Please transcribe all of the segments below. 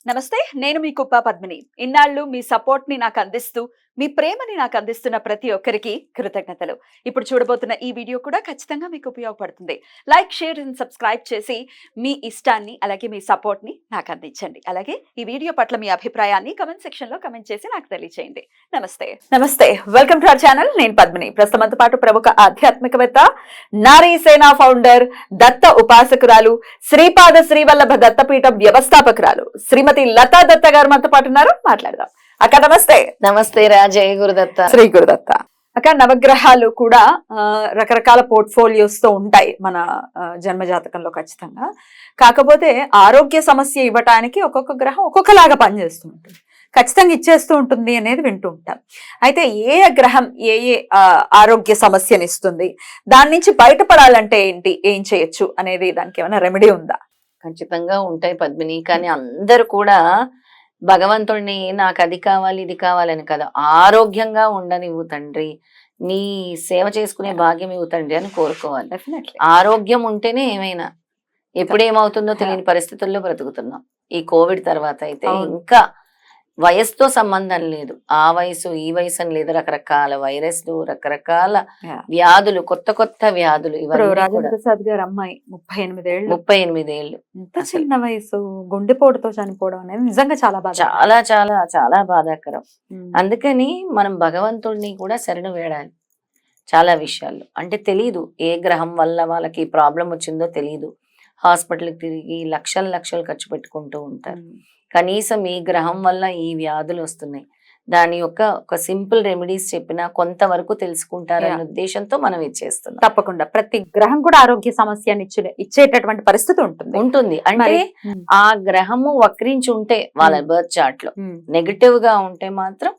నమస్తే, నేను మీ కుప్ప పద్మిని. ఇన్నాళ్ళు మీ సపోర్ట్ ని నాకు అందిస్తూ, మీ ప్రేమని నాకు అందిస్తున్న ప్రతి ఒక్కరికి కృతజ్ఞతలు. ఇప్పుడు చూడబోతున్న ఈ వీడియో కూడా ఖచ్చితంగా మీకు ఉపయోగపడుతుంది. లైక్, షేర్ అండ్ సబ్స్క్రైబ్ చేసి మీ ఇష్టాన్ని అలాగే మీ సపోర్ట్ ని నాకు అందించండి. అలాగే ఈ వీడియో పట్ల మీ అభిప్రాయాన్ని కమెంట్ సెక్షన్ లో కమెంట్ చేసి నాకు తెలియజేయండి. నమస్తే, వెల్కమ్ టు అవర్ ఛానల్. నేను పద్మిని. ప్రస్తుతంతో పాటు ప్రముఖ ఆధ్యాత్మికవేత్త, నారీ సేనా ఫౌండర్, దత్త ఉపాసకురాలు, శ్రీపాద శ్రీవల్లభ దత్తపీఠం వ్యవస్థాపకురాలు శ్రీమతి లతా దత్త గారు మనతో పాటు ఉన్నారు. మాట్లాడదాం. అక్క నమస్తే. నమస్తే జయ గురుదత్త. శ్రీ గురుదత్త. అక్క, నవగ్రహాలు కూడా రకరకాల పోర్ట్ఫోలియోస్ తో ఉంటాయి మన జన్మజాతకంలో ఖచ్చితంగా. కాకపోతే ఆరోగ్య సమస్య ఇవ్వటానికి ఒక్కొక్క గ్రహం ఒక్కొక్కలాగా పనిచేస్తూ ఉంటుంది, ఖచ్చితంగా ఇచ్చేస్తూ ఉంటుంది అనేది వింటూ ఉంటాం. అయితే ఏ గ్రహం ఏ ఆరోగ్య సమస్యని ఇస్తుంది, దాని నుంచి బయటపడాలంటే ఏంటి, ఏం చేయొచ్చు అనేది దానికి ఏమైనా రెమెడీ ఉందా? ఖచ్చితంగా ఉంటాయి పద్మిని. కానీ అందరు కూడా భగవంతుడిని నాకు అది కావాలి ఇది కావాలని కదా, ఆరోగ్యంగా ఉండనివ్వు తండ్రి, నీ సేవ చేసుకునే భాగ్యం ఇవ్వు తండ్రి అని కోరుకోవాలి. డెఫినెట్లీ ఆరోగ్యం ఉంటేనే ఏమైనా. ఎప్పుడేమవుతుందో తెలియని పరిస్థితుల్లో బ్రతుకుతున్నాం. ఈ కోవిడ్ తర్వాత అయితే ఇంకా వయసుతో సంబంధం లేదు, ఆ వయసు ఈ వయసు అని లేదు, రకరకాల వైరస్లు, రకరకాల వ్యాధులు, కొత్త కొత్త వ్యాధులు. రాజేంద్ర ప్రసాద్ గారు అమ్మాయి 38 ఏళ్ళు, చిన్న వయసు, గుండెపోటుతో చనిపోవడం అనేది నిజంగా చాలా బాధ, చాలా చాలా చాలా బాధాకరం. అందుకని మనం భగవంతుడిని కూడా శరణు వేడాలి చాలా విషయాల్లో. అంటే తెలీదు ఏ గ్రహం వల్ల వాళ్ళకి ప్రాబ్లం వచ్చిందో తెలీదు. హాస్పిటల్కి తిరిగి లక్షలు లక్షలు ఖర్చు పెట్టుకుంటూ ఉంటారు. కనీసం ఈ గ్రహం వల్ల ఈ వ్యాధులు వస్తున్నాయి, దాని యొక్క ఒక సింపుల్ రెమెడీస్ చెప్పినా కొంతవరకు తెలుసుకుంటారనే ఉద్దేశంతో మనం ఇచ్చేస్తున్నాం. తప్పకుండా ప్రతి గ్రహం కూడా ఆరోగ్య సమస్యని ఇచ్చేటటువంటి పరిస్థితి ఉంటుంది. అంటే ఆ గ్రహము వక్రించి ఉంటే వాళ్ళ బర్త్ చార్ట్ లో నెగటివ్ గా ఉంటే మాత్రం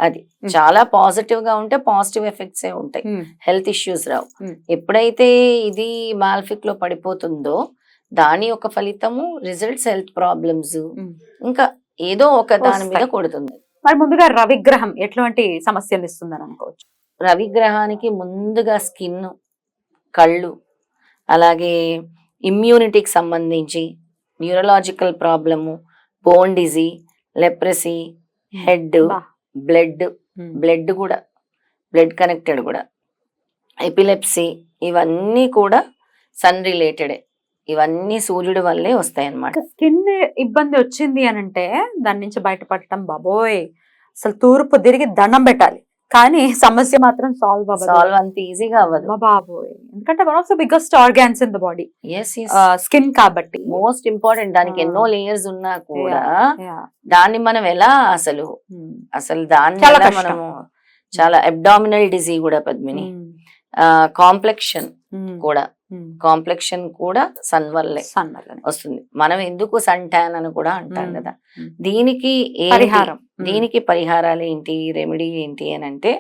అది, చాలా పాజిటివ్ గా ఉంటే పాజిటివ్ ఎఫెక్ట్స్ ఉంటాయి, హెల్త్ ఇష్యూస్ రావు. ఎప్పుడైతే ఇది మాల్ఫిక్ లో పడిపోతుందో దాని యొక్క ఫలితము రిజల్ట్స్ హెల్త్ ప్రాబ్లమ్స్, ఇంకా ఏదో ఒక దాని మీద కొడుతుంది. మరి ముందుగా రవిగ్రహం ఎట్లాంటి సమస్యలు ఇస్తుందని అనుకోవచ్చు? రవిగ్రహానికి ముందుగా స్కిన్, కళ్ళు, అలాగే ఇమ్యూనిటీకి సంబంధించి neurological problem, bone disease, leprosy, head, blood కూడా, బ్లడ్ కనెక్టెడ్ కూడా, ఎపిలెప్సీ, ఇవన్నీ కూడా సన్ రిలేటెడే. ఇవన్నీ సూర్యుడి వల్లే వస్తాయి అన్నమాట. స్కిన్ ఇబ్బంది వచ్చింది అని అంటే దాని నుంచి బయటపడటం బాబోయ్ అసలు తూర్పు తిరిగి దండం పెట్టాలి, కానీ సమస్య మాత్రం సాల్వ్ అంత ఈజీగా అవ్వదు బాబోయ్. ఎందుకంటే one of the biggest organs in the body skin కాబట్టి మోస్ట్ ఇంపార్టెంట్. దానికి ఎన్నో లేయర్స్ ఉన్నా కూడా దాన్ని మనం ఎలా అసలు దాన్ని మనము చాలా అబ్డామినల్ డిజీజ్ కూడా పద్మిని, కాంప్లెక్షన్ కూడా సన్ వల్లే వస్తుంది. మనం ఎందుకు సన్ ట్యాన్ అని కూడా అంటాం కదా. దీనికి పరిహారాలు ఏంటి, రెమెడీ ఏంటి అని అంటే,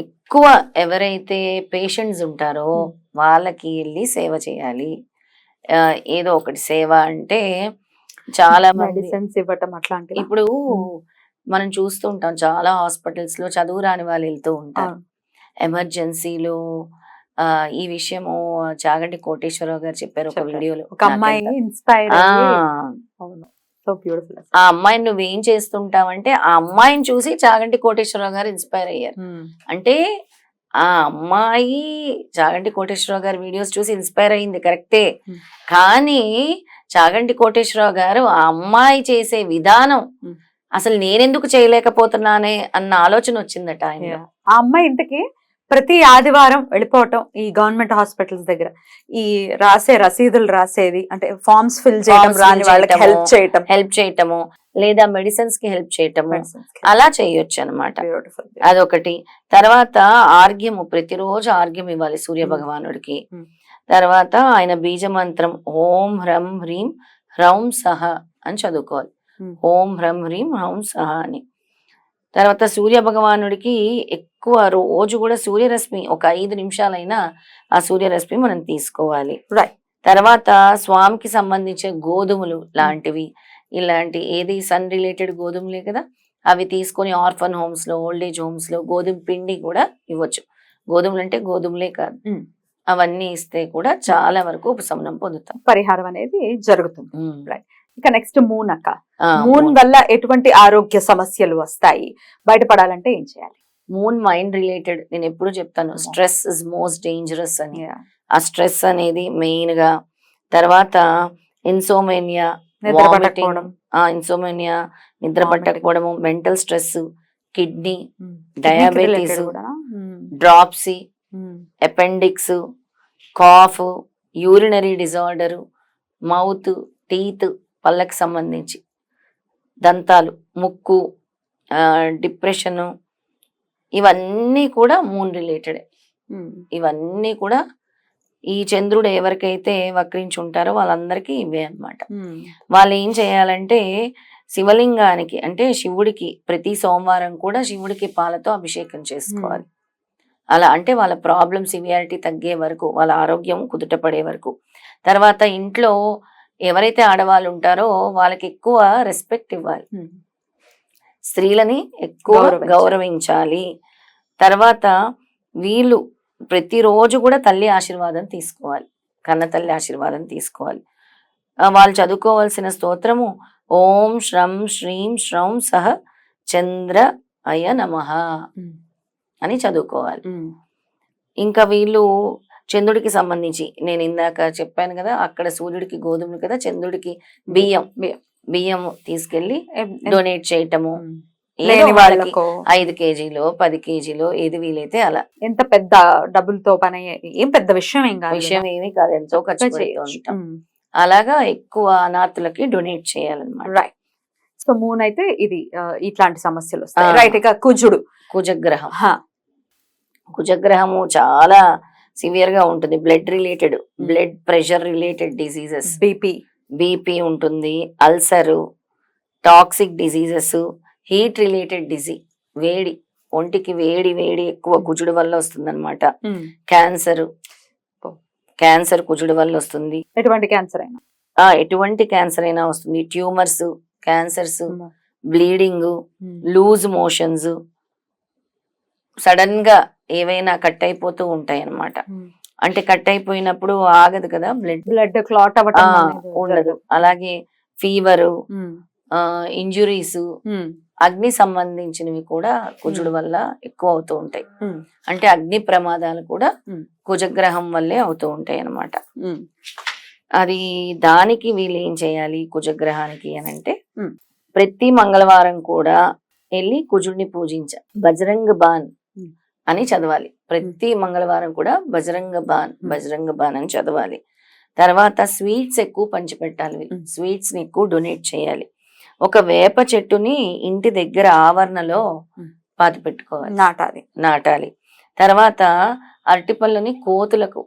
ఎక్కువ ఎవరైతే పేషెంట్స్ ఉంటారో వాళ్ళకి వెళ్ళి సేవ చేయాలి. ఏదో ఒకటి సేవ అంటే చాలా మెడిసిన్స్ ఇవ్వటం అట్లాంటి. ఇప్పుడు మనం చూస్తూ ఉంటాం చాలా హాస్పిటల్స్ లో చదువు రాని వాళ్ళు వెళ్తూ ఉంటారు. ఎమర్జెన్సీలో ఈ విషయము చాగంటి కోటేశ్వరరావు గారు చెప్పారు ఒక వీడియోలో. ఒక అమ్మాయి ఇన్స్పైర్ ఆ అమ్మాయిని నువ్వేం చేస్తుంటావంటే, ఆ అమ్మాయిని చూసి చాగంటి కోటేశ్వరరావు గారు ఇన్స్పైర్ అయ్యారు. అంటే ఆ అమ్మాయి చాగంటి కోటేశ్వరరావు గారి వీడియోస్ చూసి ఇన్స్పైర్ అయింది కరెక్టే, కానీ చాగంటి కోటేశ్వరరావు గారు ఆ అమ్మాయి చేసే విధానం అసలు నేనెందుకు చేయలేకపోతున్నానే అన్న ఆలోచన వచ్చిందట ఆయన. ఆ అమ్మాయి ఇంతకీ ప్రతి ఆదివారం వెళ్ళిపోవటం ఈ గవర్నమెంట్ హాస్పిటల్స్ దగ్గర, ఈ రసీదులు రాసేది అంటే ఫార్మ్స్ ఫిల్ చేయడం, రాని వాళ్ళకి హెల్ప్ చేయటము, లేదా మెడిసిన్స్ కి హెల్ప్ చేయటము, అలా చేయొచ్చు అనమాట. అదొకటి. తర్వాత ఆర్ఘ్యము, ప్రతిరోజు ఆర్ఘ్యం ఇవ్వాలి సూర్య భగవానుడికి. తర్వాత ఆయన బీజ మంత్రం ఓం హ్రం హ్రీం హ్రౌం సహ అని చదువుకోవాలి. ఓం హ్రం హ్రీం హ్రౌం సహ అని. తర్వాత సూర్య భగవానుడికి ఎక్కువ రోజు కూడా సూర్యరశ్మి ఒక 5 నిమిషాలైనా ఆ సూర్యరశ్మి మనం తీసుకోవాలి. తర్వాత స్వామికి సంబంధించిన గోధుమలు లాంటివి, ఇలాంటి ఏది సన్ రిలేటెడ్ గోధుమలే కదా, అవి తీసుకొని ఆర్ఫన్ హోమ్స్ లో, ఓల్డ్ ఏజ్ హోమ్స్ లో గోధుమ పిండి కూడా ఇవ్వచ్చు. గోధుమలు అంటే గోధుమలే కాదు, అవన్నీ ఇస్తే కూడా చాలా వరకు ఉపశమనం పొందుతాం, పరిహారం అనేది జరుగుతుంది. ఇక నెక్స్ట్ మూన్ అక్క. ఆ, మూన్ వల్ల ఎటువంటి ఆరోగ్య సమస్యలు వస్తాయి, బయటపడాలంటే ఏం చేయాలి? Moon mind related. నేను ఎప్పుడు చెప్తాను స్ట్రెస్ ఇస్ మోస్ట్ డేంజరస్ అని. ఆ స్ట్రెస్ అనేది మెయిన్ గా. తర్వాత ఇన్సోమేనియా, నిద్ర పట్టకపోవడం, ఇన్సోమేనియా, నిద్ర Vomiting. పట్టకపోవడము, మెంటల్ స్ట్రెస్, కిడ్నీ, Kidney కి డయాబెటీస్, related కూడానా? Dropsy, appendix, cough, urinary disorder, mouth, teeth, పళ్ళకి సంబంధించి, దంతాలు, ముక్కు, డిప్రెషన్, ఇవన్నీ కూడా మూన్ రిలేటెడ్. ఇవన్నీ కూడా ఈ చంద్రుడు ఎవరికైతే వక్రించి ఉంటారో వాళ్ళందరికీ ఇవే అన్నమాట. వాళ్ళు ఏం చేయాలంటే శివలింగానికి అంటే శివుడికి ప్రతి సోమవారం కూడా శివుడికి పాలతో అభిషేకం చేసుకోవాలి. అలా అంటే వాళ్ళ ప్రాబ్లం సివియారిటీ తగ్గే వరకు, వాళ్ళ ఆరోగ్యం కుదుటపడే వరకు. తర్వాత ఇంట్లో ఎవరైతే ఆడవాళ్ళు ఉంటారో వాళ్ళకి ఎక్కువ రెస్పెక్ట్ ఇవ్వాలి, స్త్రీలని ఎక్కువ గౌరవించాలి. తర్వాత వీళ్ళు ప్రతిరోజు కూడా తల్లి ఆశీర్వాదం తీసుకోవాలి, కన్న తల్లి ఆశీర్వాదం తీసుకోవాలి. వాళ్ళు చదువుకోవాల్సిన స్తోత్రము ఓం శ్రం శ్రీం శ్రౌం సహ చంద్ర అయ నమః అని చదువుకోవాలి. ఇంకా వీళ్ళు చంద్రుడికి సంబంధించి నేను ఇందాక చెప్పాను కదా, అక్కడ సూర్యుడికి గోధుమలు కదా, చంద్రుడికి బియ్యం తీసుకెళ్లి డొనేట్ చేయటము. ఏదో వాళ్ళకి 5 కేజీలో 10 కేజీలో ఏది వీలైతే అలా. ఎంత పెద్ద డబ్బులతో పని, ఏం పెద్ద విషయం ఏం కాదు, విషయం ఏమీ కాదు, ఎంతో ఖర్చు పెడుతూ ఉంటాం. అలాగా ఎక్కువ అనాథులకి డొనేట్ చేయాలన్నమాట. రైట్. సో మూన్ అయితే ఇది ఇట్లాంటి సమస్యలు వస్తాయి. రైట్. ఇక కుజుడు, కుజగ్రహం. కుజగ్రహము చాలా సివియర్ గా ఉంటుంది. Blood related, blood pressure related diseases, BP ఉంటుంది, ulcer, toxic diseases, heat related disease, వేడి, ఒంటికి వేడి ఎక్కువ కుజుడు వల్ల వస్తుంది అనమాట. క్యాన్సర్ కుజుడు వల్ల వస్తుంది. ఎటువంటి క్యాన్సర్ అయినా, ఎటువంటి క్యాన్సర్ అయినా వస్తుంది. Tumours, cancers, bleeding, loose motions, sudden గా ఏవైనా కట్ అయిపోతూ ఉంటాయి అన్నమాట. అంటే కట్ అయిపోయినప్పుడు ఆగదు కదా, బ్లడ్ క్లాట్ అవ్వటం ఉండదు. అలాగే ఫీవర్, ఇంజురీస్, అగ్ని సంబంధించినవి కూడా కుజుడు వల్ల ఎక్కువ అవుతూ ఉంటాయి. అంటే అగ్ని ప్రమాదాలు కూడా కుజగ్రహం వల్లే అవుతూ ఉంటాయి అన్నమాట. అది దానికి వీళ్ళు ఏం చేయాలి కుజగ్రహానికి అని అంటే, ప్రతి మంగళవారం కూడా వెళ్ళి కుజుడిని పూజించాలి. బజరంగ బాన్ అని చదవాలి. ప్రతి మంగళవారం కూడా బజరంగ బాన్ అని చదవాలి. తర్వాత స్వీట్స్ ఎక్కువ పంచిపెట్టాలి. స్వీట్స్ ని ఎక్కువ డొనేట్ చేయాలి. ఒక వేప చెట్టుని ఇంటి దగ్గర ఆవరణలో పాతి పెట్టుకోవాలి, నాటాలి. తర్వాత అరటిపళ్ళని కోతులకు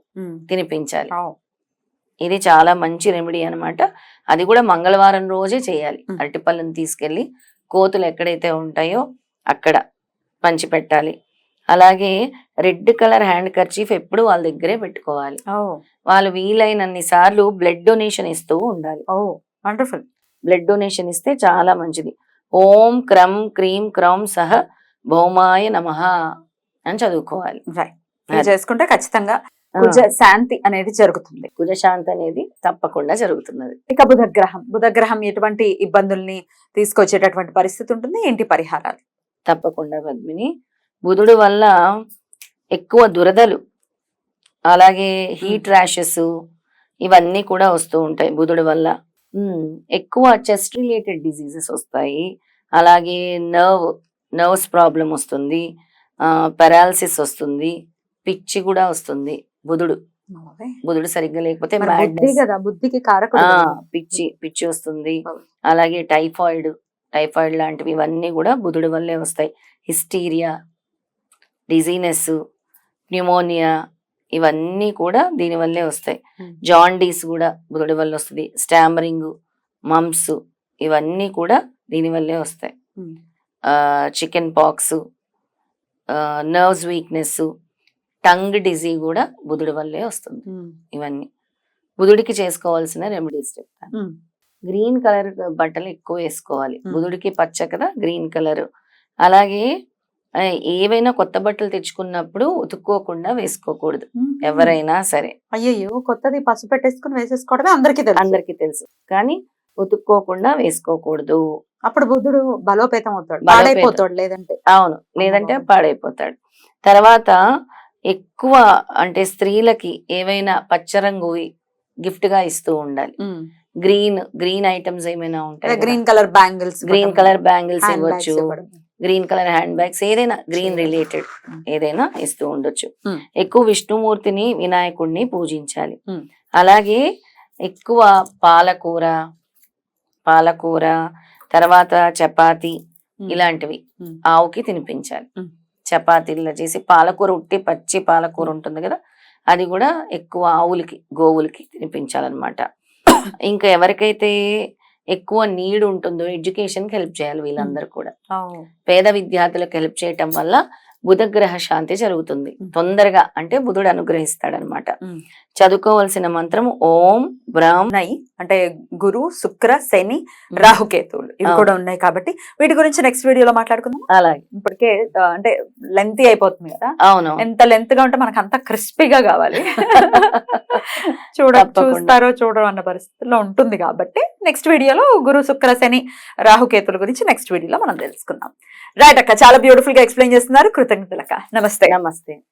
తినిపించాలి. ఇది చాలా మంచి రెమెడీ అన్నమాట. అది కూడా మంగళవారం రోజే చేయాలి. అరటిపళ్ళని తీసుకెళ్లి కోతులు ఎక్కడైతే ఉంటాయో అక్కడ పంచిపెట్టాలి. అలాగే రెడ్ కలర్ హ్యాండ్ కర్చీఫ్ ఎప్పుడు వాళ్ళ దగ్గరే పెట్టుకోవాలి. వాళ్ళు వీలైనన్ని సార్లు బ్లడ్ డొనేషన్ ఇస్తూ ఉండాలి. వండర్ఫుల్. బ్లడ్ డొనేషన్ ఇస్తే చాలా మంచిది. ఓం క్రం క్రీం క్రౌం సహ భౌమాయ నమః అని చదువుకోవాలి. చేసుకుంటే ఖచ్చితంగా కుజ శాంతి అనేది జరుగుతుంది. కుజ శాంతి అనేది తప్పకుండా జరుగుతున్నది. ఇక బుధగ్రహం ఎటువంటి ఇబ్బందుల్ని తీసుకొచ్చేటటువంటి పరిస్థితి ఉంటుంది, ఏంటి పరిహారాలు? తప్పకుండా పద్మిని, బుధుడు వల్ల ఎక్కువ దురదలు, అలాగే హీట్ ర్యాషెస్ ఇవన్నీ కూడా వస్తూ ఉంటాయి. బుధుడు వల్ల ఎక్కువ చెస్ట్ రిలేటెడ్ డిసీజెస్ వస్తాయి. అలాగే నర్వ్స్ ప్రాబ్లం వస్తుంది, పెరాలసిస్ వస్తుంది, పిచ్చి కూడా వస్తుంది. బుధుడు సరిగ్గా లేకపోతే బుద్ధికి కారకుడు, పిచ్చి వస్తుంది. అలాగే టైఫాయిడ్ లాంటివి ఇవన్నీ కూడా బుధుడు వల్లే వస్తాయి. హిస్టీరియా, డిజీనెస్, న్యూమోనియా ఇవన్నీ కూడా దీని వల్లే వస్తాయి. జాండీస్ కూడా బుధుడి వల్ల వస్తుంది. స్టామరింగ్, మమ్స్ ఇవన్నీ కూడా దీని వల్లే వస్తాయి. Chicken pox, nerves weakness, tongue disease కూడా బుధుడి వల్లే వస్తుంది. ఇవన్నీ బుధుడికి చేసుకోవాల్సిన రెమెడీస్ చెప్తాను. గ్రీన్ కలర్ బట్టలు ఎక్కువ వేసుకోవాలి. బుధుడికి పచ్చ కదా, గ్రీన్ కలర్. అలాగే ఏవైనా కొత్త బట్టలు తెచ్చుకున్నప్పుడు ఉతుక్కోకుండా వేసుకోకూడదు ఎవరైనా సరే. అయ్యో, కొత్తది పసుపు పెట్టేసుకుని వేసేసుకోవడమే అందరికీ తెలుసు. కానీ ఉతుక్కోకుండా వేసుకోకూడదు. అప్పుడు బుద్ధుడు బలోపేతం అవుతాడు, బలోపేతం. పాడైపోతాడు లేదంటే. అవును, లేదంటే అమ్మో. పాడైపోతాడు. తర్వాత ఎక్కువ అంటే స్త్రీలకి ఏవైనా పచ్చరంగువి గిఫ్ట్ గా ఇస్తూ ఉండాలి. గ్రీన్ ఐటమ్స్ ఏమైనా ఉంటాయి, green colour bangles, green colour bangles ఇవ్వచ్చు, గ్రీన్ కలర్ హ్యాండ్ బ్యాగ్స్, ఏదైనా గ్రీన్ రిలేటెడ్ ఏదైనా ఇస్తూ ఉండొచ్చు. ఎక్కువ విష్ణుమూర్తిని వినాయకుడిని పూజించాలి. అలాగే ఎక్కువ పాలకూర తర్వాత చపాతి ఇలాంటివి ఆవుకి తినిపించాలి. చపాతీల్లో చేసి పాలకూర, పచ్చి పాలకూర ఉంటుంది కదా, అది కూడా ఎక్కువ గోవులకి తినిపించాలన్నమాట. ఇంకా ఎవరికైతే ఎక్కువ నీడ్ ఉంటుందో ఎడ్యుకేషన్ కి హెల్ప్ చేయాలి. వీళ్ళందరూ కూడా పేద విద్యార్థులకు హెల్ప్ చేయటం వల్ల బుధగ్రహ శాంతి జరుగుతుంది తొందరగా, అంటే బుధుడు అనుగ్రహిస్తాడనమాట. చదువుకోవాల్సిన మంత్రం ఓం బ్రహ్మ. అంటే గురు, శుక్ర, శని, రాహుకేతువులు ఇవి కూడా ఉన్నాయి కాబట్టి వీటి గురించి నెక్స్ట్ వీడియోలో మాట్లాడుకుందాం. అలాగే, ఇప్పటికే అంటే లెంతీ అయిపోతుంది కదా. అవును, ఎంత లెంత్ గా ఉంటే మనకు అంత క్రిస్పీగా కావాలి. చూస్తారో చూడరో అన్న పరిస్థితిలో ఉంటుంది కాబట్టి నెక్స్ట్ వీడియోలో గురు, శుక్ర, శని, రాహుకేతుల గురించి నెక్స్ట్ వీడియోలో మనం తెలుసుకుందాం. రైట్ అక్క, చాలా బ్యూటిఫుల్ గా ఎక్స్ప్లెయిన్ చేస్తున్నారు. కృతజ్ఞతలక్క. నమస్తే. నమస్తే.